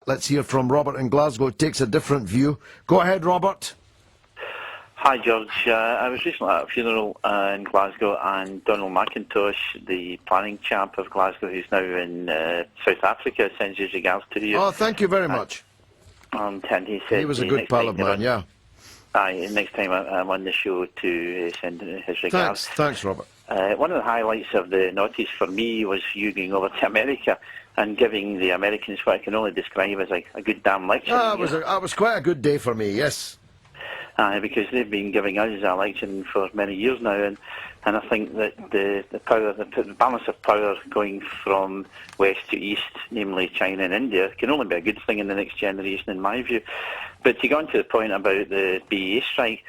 Let's hear from Robert in Glasgow. Takes a different view. Go ahead, Robert. Hi, George. I was recently at a funeral in Glasgow, and Donald McIntosh, the planning chap of Glasgow, who's now in South Africa, sends his regards to you. Oh, thank you very much. And he said He was a good pal of mine, yeah. Next time I'm on the show to send his regards. Thanks, Robert. One of the highlights of the noughties for me was you going over to America and giving the Americans what I can only describe as a good damn lecture. It was quite a good day for me, yes. Because they've been giving us a lecture for many years now, and I think that the balance of power going from west to east, namely China and India, can only be a good thing in the next generation, in my view. But to go on to the point about the BA strike,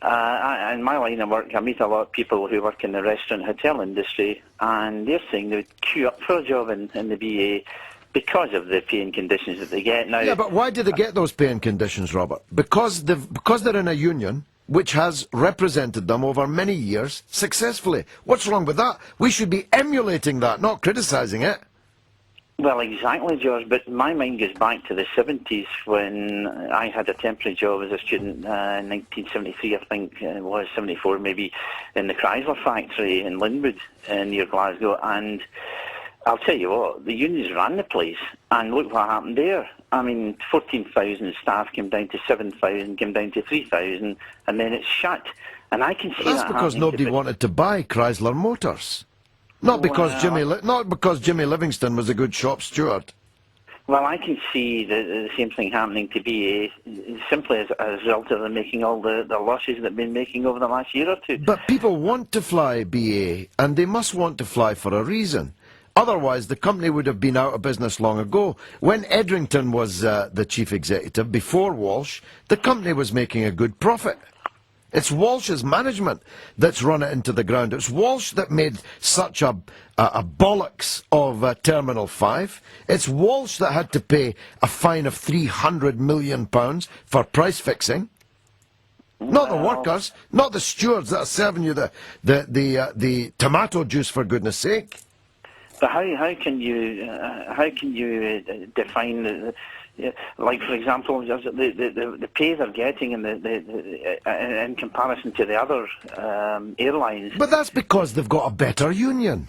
in my line of work, I meet a lot of people who work in the restaurant hotel industry, and they're saying they would queue up for a job in the BA because of the pay and conditions that they get now. Yeah, but why do they get those pay and conditions, Robert? Because they're in a union which has represented them over many years successfully. What's wrong with that? We should be emulating that, not criticising it. Well, exactly, George, but my mind goes back to the 70s when I had a temporary job as a student in 1973, I think it was, 74 maybe, in the Chrysler factory in Linwood near Glasgow, and I'll tell you what, the unions ran the place, and look what happened there. I mean, 14,000 staff came down to 7,000, came down to 3,000, and then it's shut. And I can see that's because nobody wanted to buy Chrysler Motors. Not because Jimmy Livingston was a good shop steward. Well, I can see the same thing happening to BA simply as a result of them making all the losses they've been making over the last year or two. But people want to fly BA, and they must want to fly for a reason. Otherwise, the company would have been out of business long ago. When Edrington was the chief executive, before Walsh, the company was making a good profit. It's Walsh's management that's run it into the ground. It's Walsh that made such a bollocks of Terminal 5. It's Walsh that had to pay a fine of £300 million for price fixing. Not the workers, not the stewards that are serving you the tomato juice, for goodness sake. But how can you define like, for example, the pay they're getting in comparison to the other airlines? But that's because they've got a better union,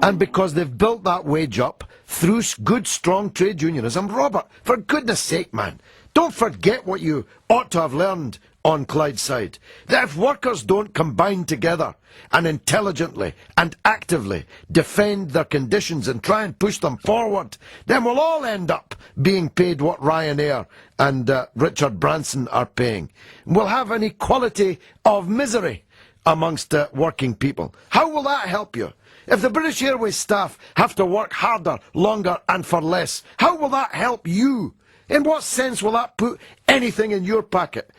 and because they've built that wage up through good, strong trade unionism. Robert, for goodness sake, man, don't forget what you ought to have learned on Clydeside, that if workers don't combine together and intelligently and actively defend their conditions and try and push them forward, then we'll all end up being paid what Ryanair and Richard Branson are paying. We'll have an equality of misery amongst working people. How will that help you? If the British Airways staff have to work harder, longer and for less, how will that help you? In what sense will that put anything in your packet?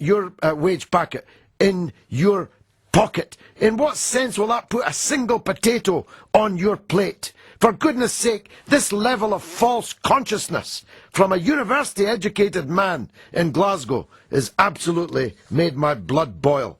Your wage packet in your pocket? In what sense will that put a single potato on your plate? For goodness sake, this level of false consciousness from a university-educated man in Glasgow has absolutely made my blood boil.